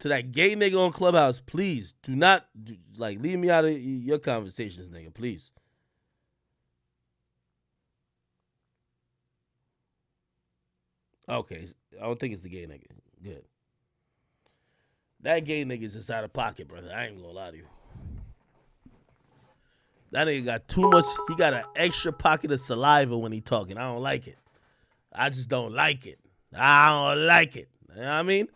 to that gay nigga on Clubhouse, please do not leave me out of your conversations, nigga. Please. Okay, I don't think it's the gay nigga. Good. That gay nigga is just out of pocket, brother. I ain't gonna lie to you. That nigga got too much. He got an extra pocket of saliva when he talking. I don't like it. I just don't like it. I don't like it. You know what I mean?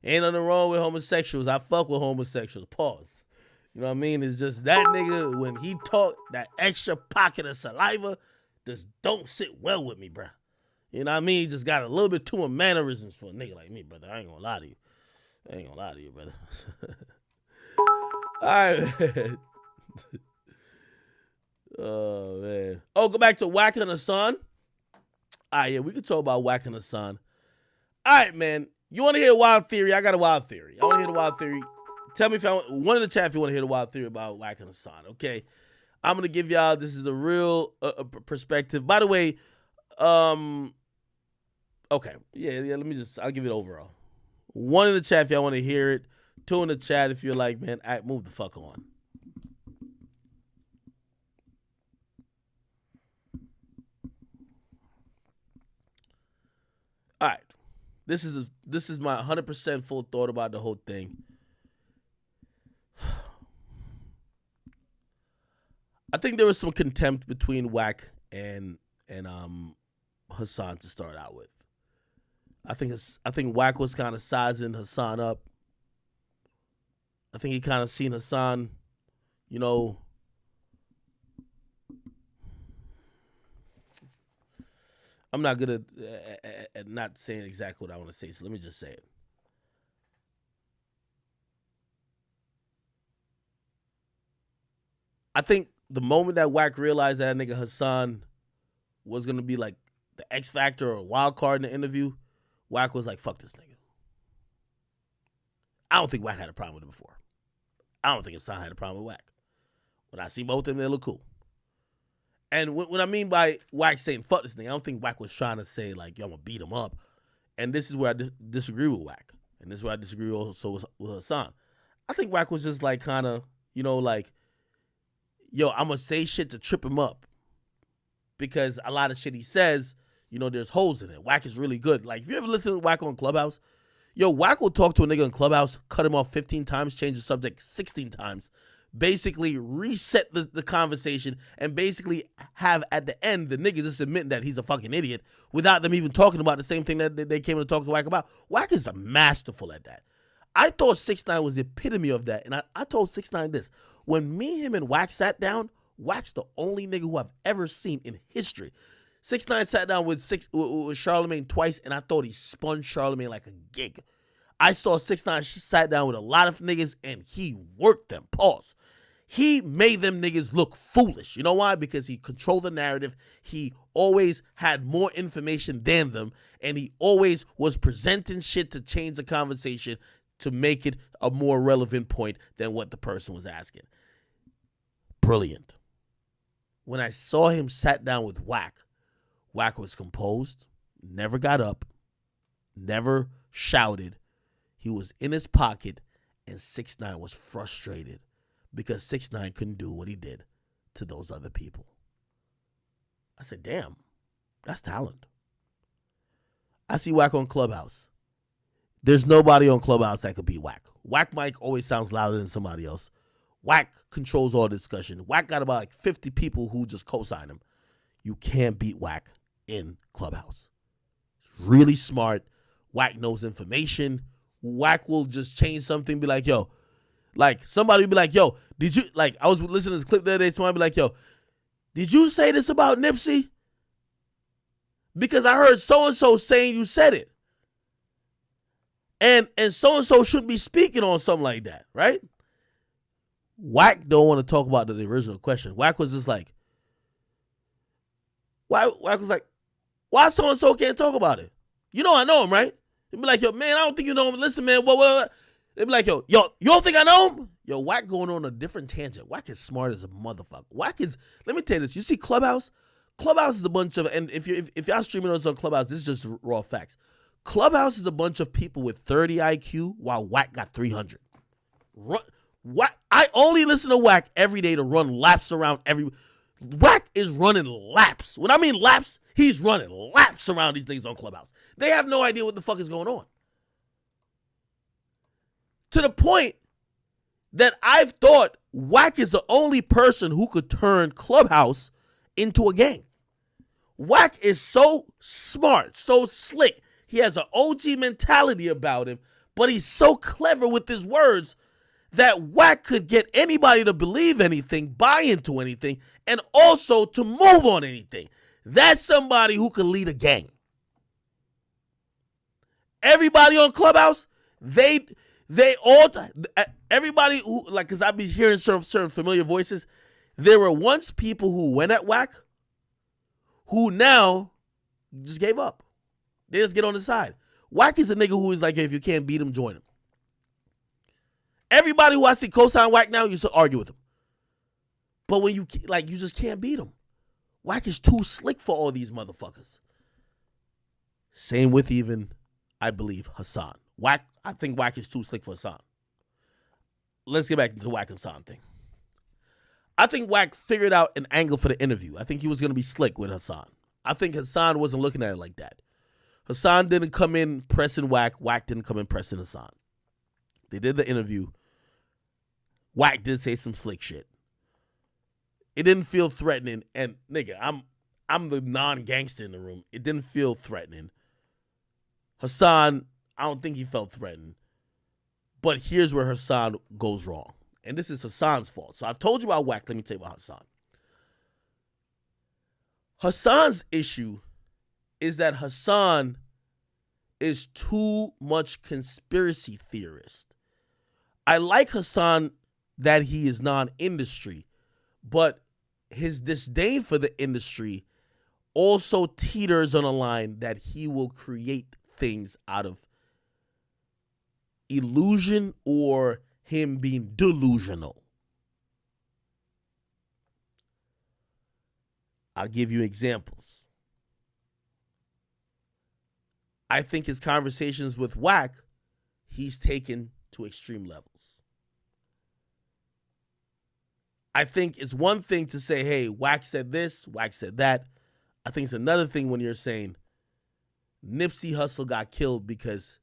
Ain't nothing wrong with homosexuals. I fuck with homosexuals. Pause. You know what I mean? It's just that nigga, when he talk, that extra pocket of saliva just don't sit well with me, bruh. You know what I mean? He just got a little bit too much mannerisms for a nigga like me, brother. I ain't gonna lie to you. I ain't gonna lie to you, brother. All right, man. Oh, man. Oh, go back to Wack100 Hassan. All right, yeah, we can talk about Wack100 Hassan. All right, man. You want to hear a wild theory? I got a wild theory. I want to hear the wild theory. Tell me one in the chat if you want to hear the wild theory about Wack100 Hassan, okay? I'm going to give y'all, this is the real perspective. By the way, okay. Yeah, I'll give it overall. One in the chat if y'all want to hear it. Two in the chat if you're like, man, move the fuck on. All right. This is my 100% full thought about the whole thing. I think there was some contempt between Wack and Hassan to start out with. I think Wack was kind of sizing Hassan up. I think he kind of seen Hassan, you know. I'm not good at not saying exactly what I want to say, so let me just say it. I think the moment that Wack realized that nigga Hassan was going to be like the X Factor or a wild card in the interview, Wack was like, fuck this nigga. I don't think Wack had a problem with it before. I don't think Hassan had a problem with Wack. When I see both of them, they look cool. And what I mean by Wack saying fuck this nigga, I don't think Wack was trying to say like, yo, I'm going to beat him up. And this is where I disagree with Wack. And this is where I disagree also with Hassan. I think Wack was just like kind of, you know, like, yo, I'm going to say shit to trip him up. Because a lot of shit he says, you know, there's holes in it. Wack is really good. Like, if you ever listen to Wack on Clubhouse, yo, Wack will talk to a nigga in Clubhouse, cut him off 15 times, change the subject 16 times, basically reset the conversation, and basically have at the end the niggas just admitting that he's a fucking idiot without them even talking about the same thing that they came to talk to Wack about. Wack is masterful at that. I thought 6ix9ine was the epitome of that, and I told 6ix9ine this. When me, him, and Wack sat down, Wack's the only nigga who I've ever seen in history. 6ix9ine sat down with Charlemagne twice, and I thought he spun Charlemagne like a gig. I saw 6ix9ine sat down with a lot of niggas, and he worked them. Pause. He made them niggas look foolish. You know why? Because he controlled the narrative. He always had more information than them, and he always was presenting shit to change the conversation to make it a more relevant point than what the person was asking. Brilliant. When I saw him sat down with Wack, Wack was composed, never got up, never shouted. He was in his pocket, and 6ix9ine was frustrated because 6ix9ine couldn't do what he did to those other people. I said, damn, that's talent. I see Wack on Clubhouse. There's nobody on Clubhouse that could beat Wack. Wack Mike always sounds louder than somebody else. Wack controls all the discussion. Wack got about like 50 people who just co-sign him. You can't beat Wack in Clubhouse. He's really smart. Wack knows information. Wack will just change something, be like, yo, like somebody will be like, yo, did you, like, I was listening to this clip the other day, somebody be like, yo, did you say this about Nipsey? Because I heard so-and-so saying you said it. And so-and-so shouldn't be speaking on something like that, right? Wack don't want to talk about the original question. Wack was just like, Wack was like, why so-and-so can't talk about it? You know I know him, right? He'd be like, yo, man, I don't think you know him. Listen, man, what? They'd be like, yo, you don't think I know him? Yo, Wack going on a different tangent. Wack is smart as a motherfucker. Wack is, let me tell you this. You see Clubhouse? Clubhouse is a bunch of, and if y'all streaming us on Clubhouse, this is just raw facts. Clubhouse is a bunch of people with 30 IQ while Wack got 300. I only listen to Wack every day to run laps around Wack is running laps. When I mean laps, he's running laps around these things on Clubhouse. They have no idea what the fuck is going on. To the point that I've thought Wack is the only person who could turn Clubhouse into a gang. Wack is so smart, so slick. He has an OG mentality about him, but he's so clever with his words that Wack could get anybody to believe anything, buy into anything, and also to move on anything. That's somebody who could lead a gang. Everybody on Clubhouse, everybody who, like, because I've been hearing certain familiar voices, there were once people who went at Wack who now just gave up. They just get on the side. Wack is a nigga who is like, hey, if you can't beat him, join him. Everybody who I see co-sign Wack now used to argue with him. But when you just can't beat him. Wack is too slick for all these motherfuckers. Same with even, I believe, Hassan. I think Wack is too slick for Hassan. Let's get back into the Wack and Hassan thing. I think Wack figured out an angle for the interview. I think he was going to be slick with Hassan. I think Hassan wasn't looking at it like that. Hassan didn't come in pressing Wack. Wack didn't come in pressing Hassan. They did the interview. Wack did say some slick shit. It didn't feel threatening. And nigga, I'm the non-gangster in the room. It didn't feel threatening. Hassan, I don't think he felt threatened. But here's where Hassan goes wrong. And this is Hassan's fault. So I've told you about Wack. Let me tell you about Hassan. Hassan's issue is that Hassan is too much conspiracy theorist. I like Hassan that he is non-industry, but his disdain for the industry also teeters on a line that he will create things out of illusion or him being delusional. I'll give you examples. I think his conversations with Wack, he's taken to extreme levels. I think it's one thing to say, hey, Wack said this, Wack said that. I think it's another thing when you're saying Nipsey Hussle got killed because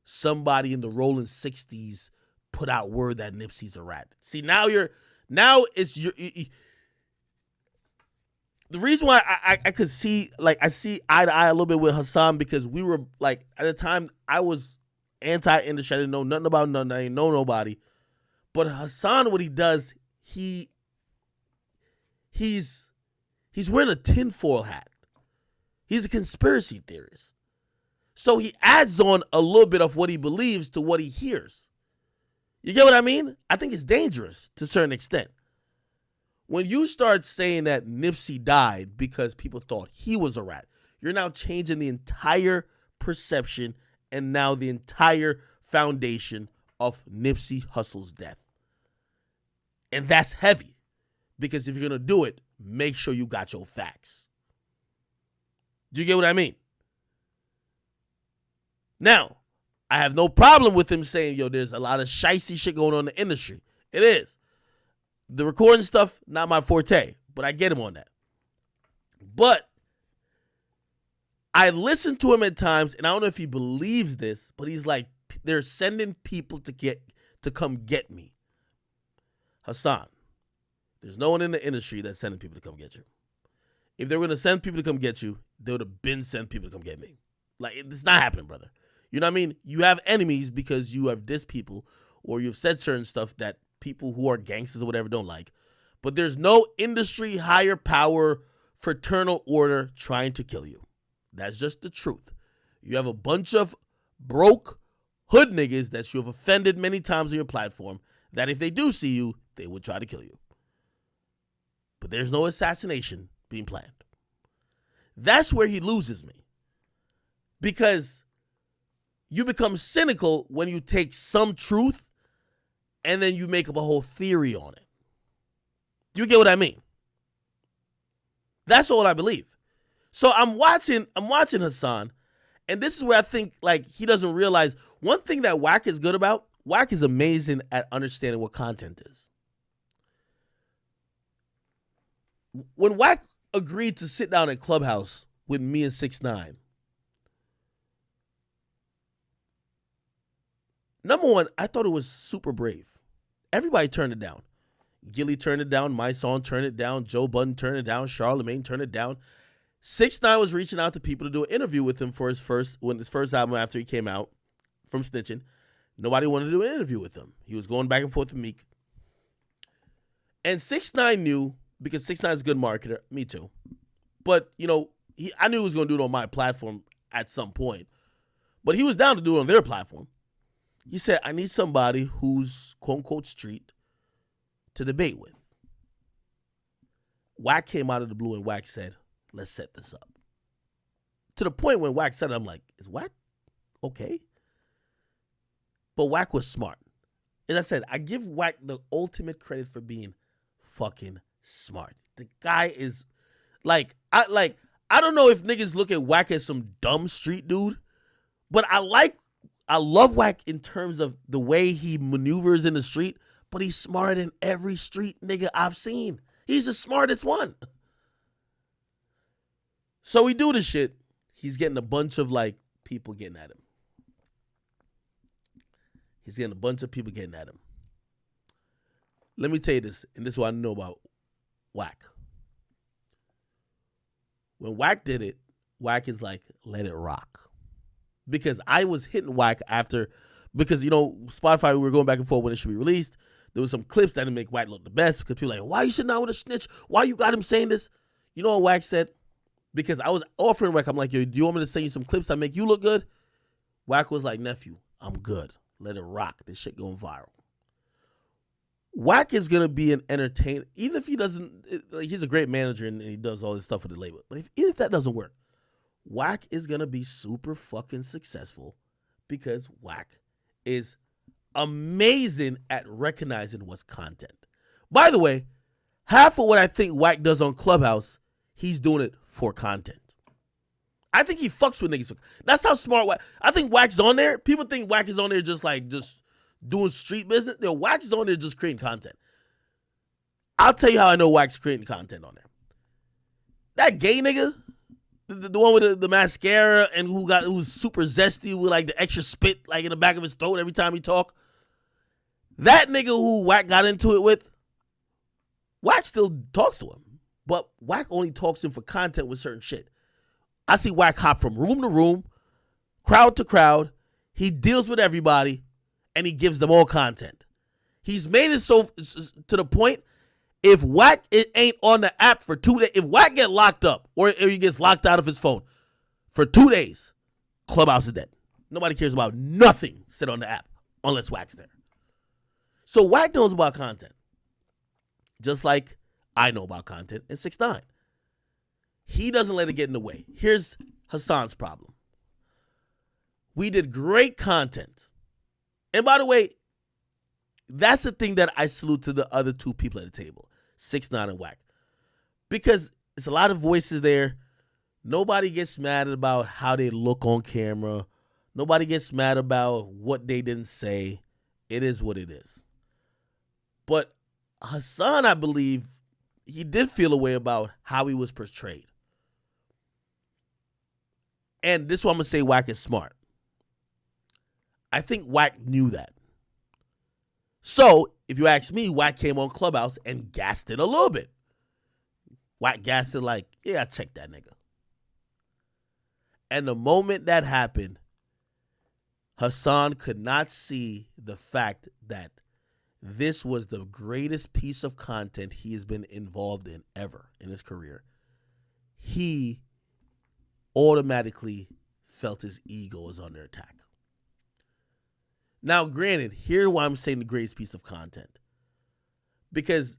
somebody in the rolling 60s put out word that Nipsey's a rat. See, the reason why I could see, like, I see eye to eye a little bit with Hassan because we were, like, at the time I was anti-industry. I didn't know nothing about nothing. I didn't know nobody. But Hassan, what he does, he's wearing a tinfoil hat. He's a conspiracy theorist. So he adds on a little bit of what he believes to what he hears. You get what I mean? I think it's dangerous to a certain extent. When you start saying that Nipsey died because people thought he was a rat, you're now changing the entire perception and now the entire foundation of Nipsey Hussle's death. And that's heavy because if you're going to do it, make sure you got your facts. Do you get what I mean? Now, I have no problem with him saying, yo, there's a lot of shicey shit going on in the industry. It is. The recording stuff, not my forte, but I get him on that. But I listen to him at times, and I don't know if he believes this, but he's like, they're sending people to come get me. Hassan, there's no one in the industry that's sending people to come get you. If they were going to send people to come get you, they would have been sent people to come get me. Like, it's not happening, brother. You know what I mean? You have enemies because you have dissed people or you've said certain stuff that people who are gangsters or whatever don't like. But there's no industry, higher power, fraternal order trying to kill you. That's just the truth. You have a bunch of broke hood niggas that you have offended many times on your platform that if they do see you, they would try to kill you. But there's no assassination being planned. That's where he loses me. Because you become cynical when you take some truth and then you make up a whole theory on it. Do you get what I mean? That's all I believe. So I'm watching Hassan, And this is where I think like he doesn't realize one thing that Wack is good about. Wack is amazing at understanding what content is. When Wack agreed to sit down at Clubhouse with me and 6ix9ine, number one, I thought it was super brave. Everybody turned it down. Gilly turned it down. My Song turned it down. Joe Budden turned it down. Charlamagne turned it down. 6ix9ine was reaching out to people to do an interview with him for his first album after he came out from snitching. Nobody wanted to do an interview with him. He was going back and forth with Meek. And 6ix9ine knew, because 6ix9ine is a good marketer, me too. But, you know, I knew he was going to do it on my platform at some point. But he was down to do it on their platform. He said, I need somebody who's quote-unquote street to debate with. Wack came out of the blue and Wack said, let's set this up. To the point when Wack said it, I'm like, is Wack okay? But Wack was smart. As I said, I give Wack the ultimate credit for being fucking smart. The guy is I don't know if niggas look at Wack as some dumb street dude, but I love Wack in terms of the way he maneuvers in the street, but he's smarter than every street nigga I've seen. He's the smartest one. So we do this shit. He's getting a bunch of like people getting at him. He's getting a bunch of people getting at him. Let me tell you this, and this is what I know about Wack. When Wack did it, Wack is like, let it rock. Because I was hitting Wack because, you know, Spotify, we were going back and forth when it should be released. There was some clips that didn't make Wack look the best because people were like, why you sitting down with a snitch? Why you got him saying this? You know what Wack said? Because I was offering Wack, I'm like, yo, do you want me to send you some clips that make you look good? Wack was like, nephew, I'm good. Let it rock. This shit going viral. Wack is going to be an entertainer, even if he doesn't, he's a great manager and he does all this stuff with the label. But even if that doesn't work, Wack is going to be super fucking successful because Wack is amazing at recognizing what's content. By the way, half of what I think Wack does on Clubhouse, he's doing it for content. I think he fucks with niggas. That's how smart Wack. I think Wack's on there. People think Wack is on there just doing street business. Yo, Wack is on there just creating content. I'll tell you how I know Wack's creating content on there. That gay nigga, the one with the mascara and who's super zesty with like the extra spit like in the back of his throat every time he talk. That nigga who Wack got into it with, Wack still talks to him, but Wack only talks to him for content with certain shit. I see Wack hop from room to room, crowd to crowd. He deals with everybody, and he gives them all content. He's made it so to the point, if Wack ain't on the app for 2 days, if Wack get locked up or he gets locked out of his phone for 2 days, Clubhouse is dead. Nobody cares about nothing said on the app unless Wack's there. So Wack knows about content, just like I know about content and 6ix9ine. He doesn't let it get in the way. Here's Hassan's problem. We did great content. And by the way, that's the thing that I salute to the other two people at the table, 6ix9ine and Wack. Because it's a lot of voices there. Nobody gets mad about how they look on camera. Nobody gets mad about what they didn't say. It is what it is. But Hassan, I believe, he did feel a way about how he was portrayed. And this is why I'm going to say Wack is smart. I think Wack knew that. So, if you ask me, Wack came on Clubhouse and gassed it a little bit. Wack gassed it like, yeah, I checked that nigga. And the moment that happened, Hassan could not see the fact that this was the greatest piece of content he has been involved in ever in his career. He automatically felt his ego was under attack. Now, granted, here's why I'm saying the greatest piece of content. Because,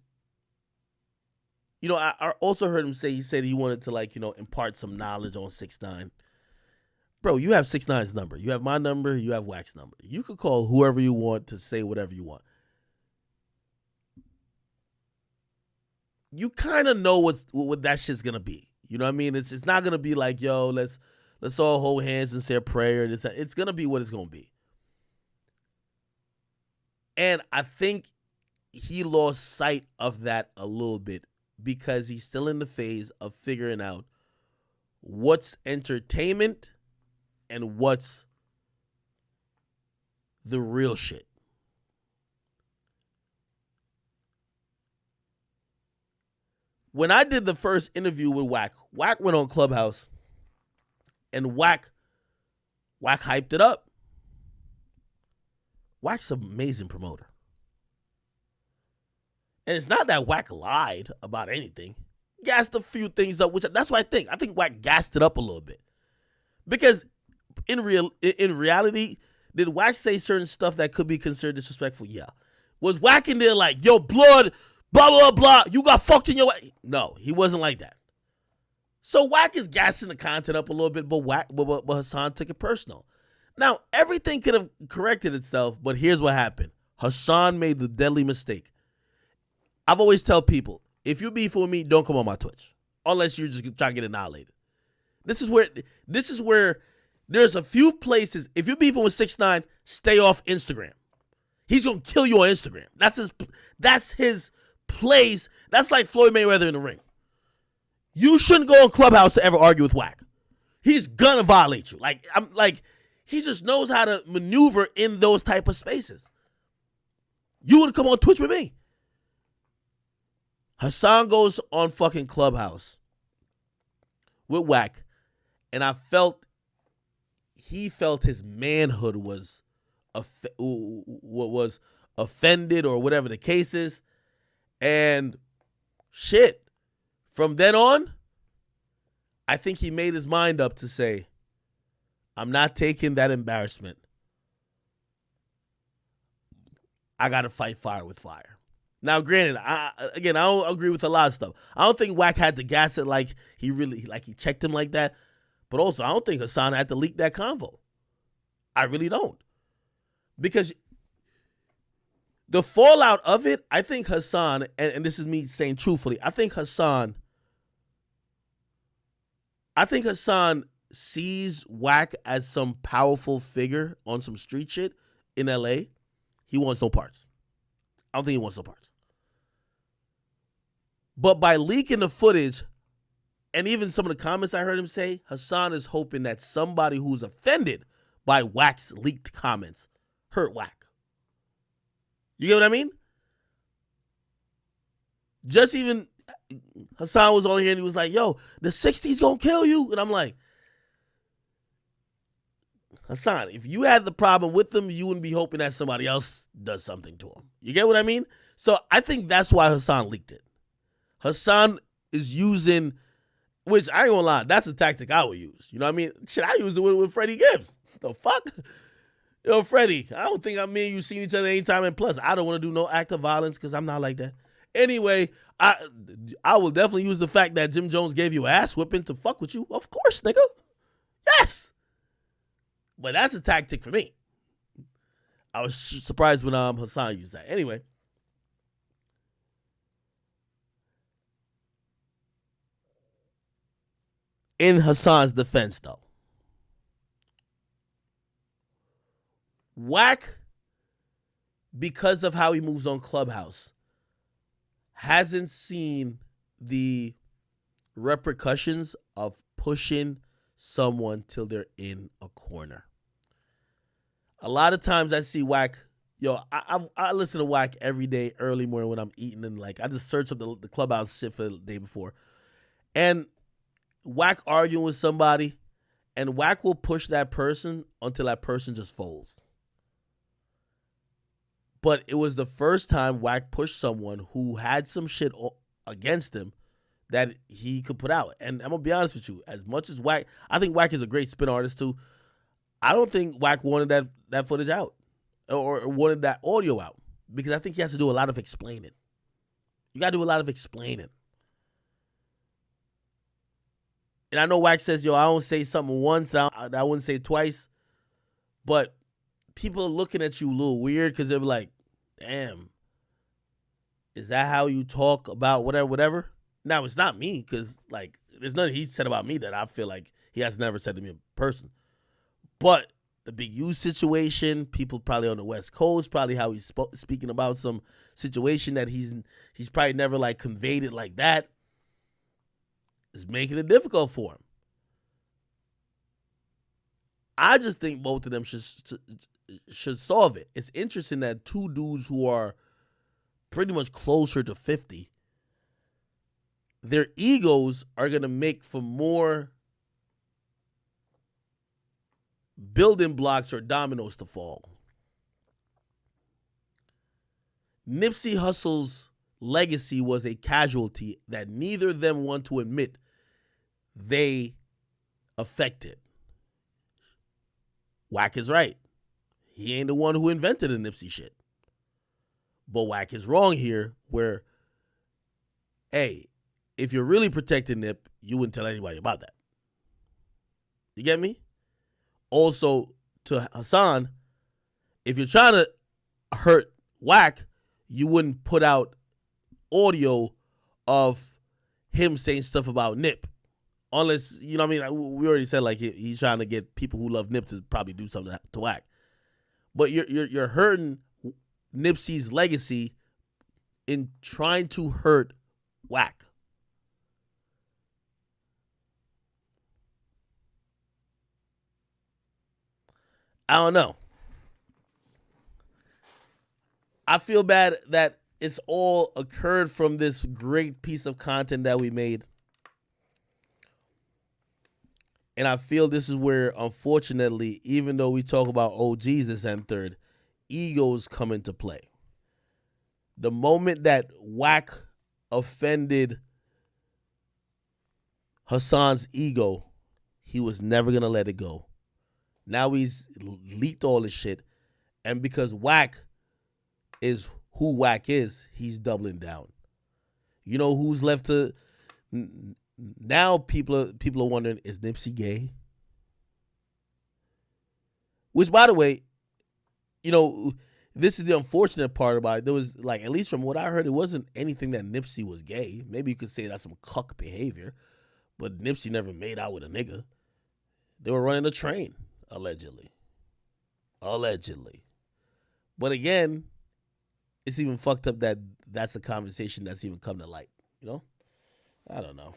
you know, I also heard him say, he said he wanted to, like, you know, impart some knowledge on 6ix9ine. Bro, you have 6ix9ine's number. You have my number. You have Wack's number. You could call whoever you want to say whatever you want. You kind of know what that shit's going to be. You know what I mean? It's not going to be like, yo, let's Let's all hold hands and say a prayer. It's going to be what it's going to be. And I think he lost sight of that a little bit because he's still in the phase of figuring out what's entertainment and what's the real shit. When I did the first interview with Wack went on Clubhouse and Wack hyped it up. Wack's an amazing promoter. And it's not that Wack lied about anything. Gassed a few things up, which that's what I think. I think Wack gassed it up a little bit. Because in reality, did Wack say certain stuff that could be considered disrespectful? Yeah. Was Wack in there like, yo, blood, blah, blah, blah, you got fucked in your way? No, he wasn't like that. So Wack is gassing the content up a little bit, but Hassan took it personal. Now, everything could have corrected itself, but here's what happened. Hassan made the deadly mistake. I've always tell people, if you beef with me, don't come on my Twitch. Unless you're just trying to get annihilated. This is where there's a few places. If you're beefing with 6ix9ine, stay off Instagram. He's gonna kill you on Instagram. That's his place. That's like Floyd Mayweather in the ring. You shouldn't go on Clubhouse to ever argue with Wack. He's gonna violate you. He just knows how to maneuver in those type of spaces. You want to come on Twitch with me? Hassan goes on fucking Clubhouse with Wack, and he felt his manhood was offended or whatever the case is, and shit. From then on, I think he made his mind up to say, I'm not taking that embarrassment. I got to fight fire with fire. Now, granted, I don't agree with a lot of stuff. I don't think Wack had to gas it like he checked him like that. But also, I don't think Hassan had to leak that convo. I really don't. Because the fallout of it, I think Hassan, and this is me saying truthfully, I think Hassan sees Wack as some powerful figure on some street shit in LA. He wants no parts. I don't think he wants no parts. But by leaking the footage, and even some of the comments I heard him say, Hassan is hoping that somebody who's offended by Wack's leaked comments hurt Wack. You get what I mean? Just even Hassan was on here and he was like, yo, the 60s gonna kill you. And I'm like, Hassan, if you had the problem with them, you wouldn't be hoping that somebody else does something to him. You get what I mean? So I think that's why Hassan leaked it. Hassan is using, which I ain't gonna lie, that's a tactic I would use. You know what I mean? Shit, I use it with Freddie Gibbs. The fuck? Yo, Freddie, I don't think me and you seen each other anytime. And plus, I don't want to do no act of violence because I'm not like that. Anyway, I will definitely use the fact that Jim Jones gave you an ass whipping to fuck with you. Of course, nigga. Yes. But that's a tactic for me. I was surprised when Hassan used that. Anyway. In Hassan's defense, though, Wack, because of how he moves on Clubhouse, hasn't seen the repercussions of pushing someone till they're in a corner. A lot of times I see Wack, I listen to Wack every day, early morning when I'm eating, and I just search up the Clubhouse shit for the day before. And Wack arguing with somebody, and Wack will push that person until that person just folds. But it was the first time Wack pushed someone who had some shit against him that he could put out. And I'm going to be honest with you, as much as Wack, I think Wack is a great spin artist too. I don't think Wack wanted that footage out or wanted that audio out because I think he has to do a lot of explaining. You got to do a lot of explaining. And I know Wack says, I don't say something once, I wouldn't say it twice. But people are looking at you a little weird because they're like, damn, is that how you talk about whatever? Now, it's not me because, there's nothing he said about me that I feel like He has never said to me in person. But the Big U situation, people probably on the West Coast, probably how he's speaking about some situation that he's probably never like conveyed it like that, is making it difficult for him. I just think both of them should solve it. It's interesting that two dudes who are pretty much closer to 50, their egos are going to make for more building blocks or dominoes to fall. Nipsey Hussle's legacy was a casualty that neither of them want to admit they affected. Wack is right. He ain't the one who invented the Nipsey shit. But Wack is wrong here where, hey, if you're really protecting Nip, you wouldn't tell anybody about that. You get me? Also, to Hassan, if you're trying to hurt Wack, you wouldn't put out audio of him saying stuff about Nip. Unless, you know what I mean? We already said like he's trying to get people who love Nip to probably do something to Wack. But you're hurting Nipsey's legacy in trying to hurt Wack. I don't know. I feel bad that it's all occurred from this great piece of content that we made. And I feel this is where, unfortunately, even though we talk about OGs this and third, egos come into play. The moment that Wack offended Hassan's ego, he was never going to let it go. Now he's leaked all this shit. And because Wack is who Wack is, he's doubling down. You know who's left to... Now people are wondering, is Nipsey gay? Which, by the way, you know, this is the unfortunate part about it. There was, like, at least from what I heard, it wasn't anything that Nipsey was gay. Maybe you could say that's some cuck behavior, but Nipsey never made out with a nigga. They were running a train, allegedly. But again, it's even fucked up that that's a conversation that's even come to light, you know? I don't know.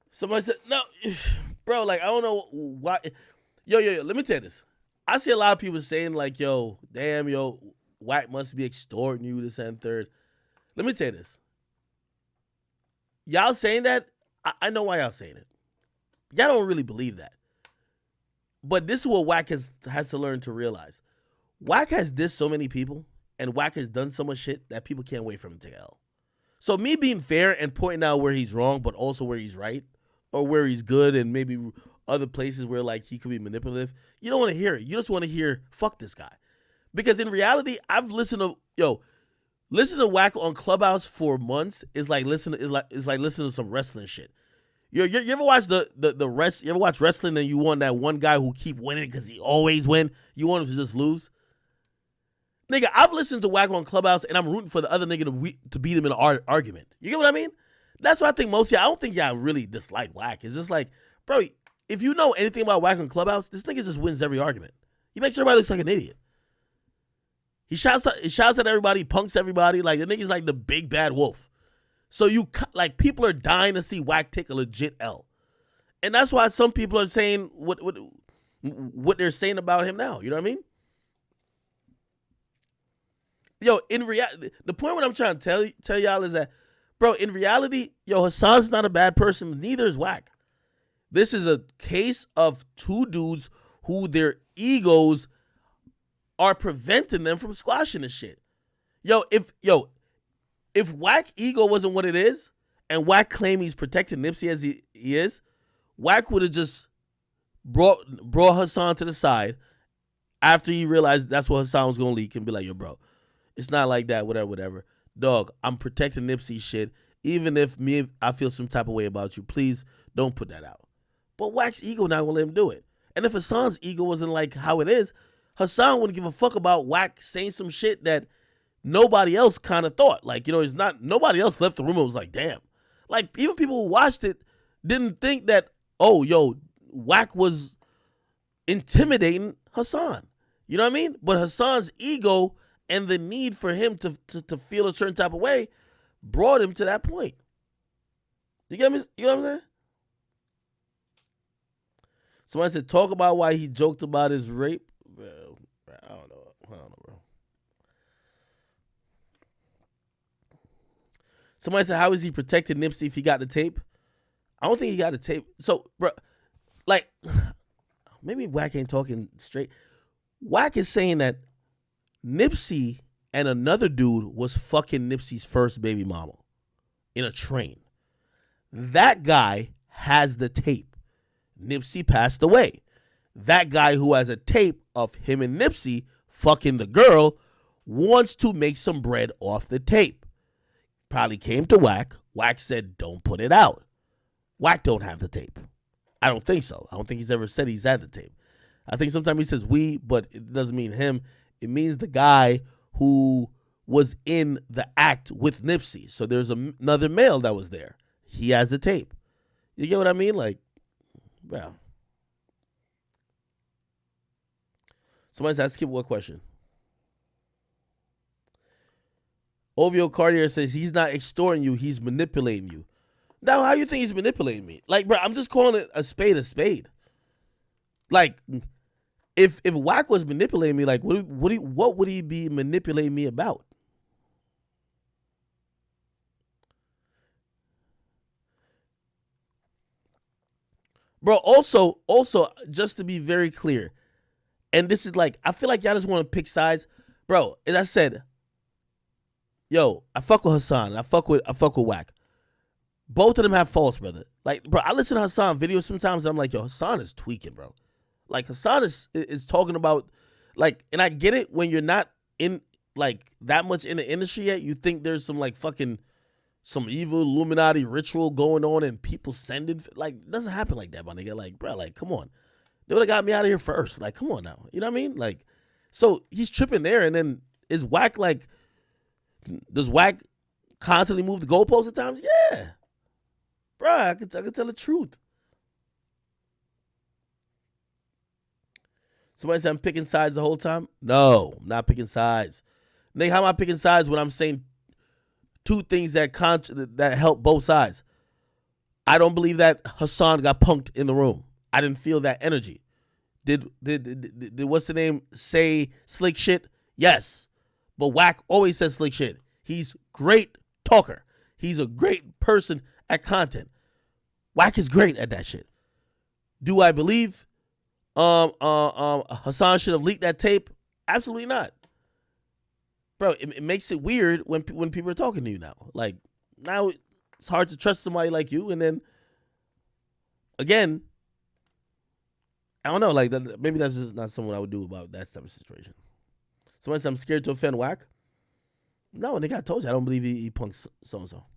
Somebody said, no, bro, like, I don't know why. Yo, let me tell you this. I see a lot of people saying, like, yo, damn, yo, Wack must be extorting you, this and third. Let me tell you this. Y'all saying that, I know why y'all saying it. Y'all don't really believe that. But this is what Wack has to learn to realize. Wack has dissed so many people, and Wack has done so much shit that people can't wait for him to take L. So me being fair and pointing out where he's wrong, but also where he's right, or where he's good, and maybe other places where like he could be manipulative, you don't want to hear it. You just want to hear, fuck this guy. Because in reality, I've listened to, listen to Wack on Clubhouse for months is like listening to some wrestling shit. You ever watch the rest? You ever watch wrestling and you want that one guy who keep winning because he always win? You want him to just lose? Nigga, I've listened to Wack on Clubhouse and I'm rooting for the other nigga to beat him in an argument. You get what I mean? That's what I think most of y'all, I don't think y'all really dislike Wack. It's just like, bro, if you know anything about Wack on Clubhouse, this nigga just wins every argument. He makes everybody look like an idiot. He shouts at everybody, punks everybody. Like, the nigga's like the big bad wolf. So people are dying to see Wack take a legit L. And that's why some people are saying what they're saying about him now. You know what I mean? Yo, in reality, the point what I'm trying to tell y'all is that, bro, in reality, Hassan's not a bad person. Neither is Wack. This is a case of two dudes who their egos are preventing them from squashing this shit. If Wack ego wasn't what it is, and Wack claim he's protecting Nipsey as he is, Wack would have just brought Hassan to the side after he realized that's what Hassan was gonna leak and be like, yo, bro, it's not like that, whatever. Dog, I'm protecting Nipsey shit. Even if I feel some type of way about you, please don't put that out. But Wack's ego not gonna let him do it. And if Hassan's ego wasn't like how it is, Hassan wouldn't give a fuck about Wack saying some shit that nobody else kind of thought. Like, it's not, nobody else left the room and was like, damn. Like, even people who watched it didn't think that, oh, yo, Wack was intimidating Hassan. You know what I mean? But Hassan's ego and the need for him to feel a certain type of way brought him to that point. You get me? You know what I'm saying? Somebody said, talk about why he joked about his rape. Bro, I don't know, bro. Somebody said, how is he protecting Nipsey if he got the tape? I don't think he got the tape. So, bro, like, maybe Wack ain't talking straight. Wack is saying that Nipsey and another dude was fucking Nipsey's first baby mama in a train. That guy has the tape. Nipsey passed away. That guy who has a tape of him and Nipsey fucking the girl wants to make some bread off the tape. Probably came to Wack. Wack said, don't put it out. Wack don't have the tape. I don't think so. I don't think he's ever said he's had the tape. I think sometimes he says we, but it doesn't mean him. It means the guy who was in the act with Nipsey. So there's another male that was there. He has the tape. You get what I mean? Like, well. Somebody said, skip one question. Ovio Cartier says he's not extorting you, he's manipulating you. Now, how you think he's manipulating me? Like, bro, I'm just calling it a spade a spade. Like, if Wack was manipulating me, like, what would he be manipulating me about? Bro, also, just to be very clear, and this is like, I feel like y'all just want to pick sides. Bro, as I said, yo, I fuck with Hassan, I fuck with Wack. Both of them have faults, brother. Like, bro, I listen to Hassan videos sometimes and I'm like, yo, Hassan is tweaking, bro. Like, Hassan is talking about, like, and I get it when you're not in, like, that much in the industry yet. You think there's some, like, fucking, some evil Illuminati ritual going on and people sending, like, it doesn't happen like that, my nigga. Like, bro, like, come on. They would have got me out of here first. Like, come on now. You know what I mean? Like, so he's tripping there, and then is Wack, like, does Wack constantly move the goalposts at times? Yeah. Bro, I could tell the truth. Somebody said I'm picking sides the whole time? No, I'm not picking sides. Nigga, how am I picking sides when I'm saying two things that help both sides? I don't believe that Hassan got punked in the room. I didn't feel that energy. Did what's the name say slick shit? Yes. But Wack always says slick shit. He's great talker. He's a great person at content. Wack is great at that shit. Do I believe Hassan should have leaked that tape? Absolutely not. Bro, it makes it weird when people are talking to you now. Like, now it's hard to trust somebody like you. And then, again, I don't know. Like, maybe that's just not something I would do about that type of situation. Somebody said I'm scared to offend Wack. No, nigga, I told you I don't believe he punks so-and-so.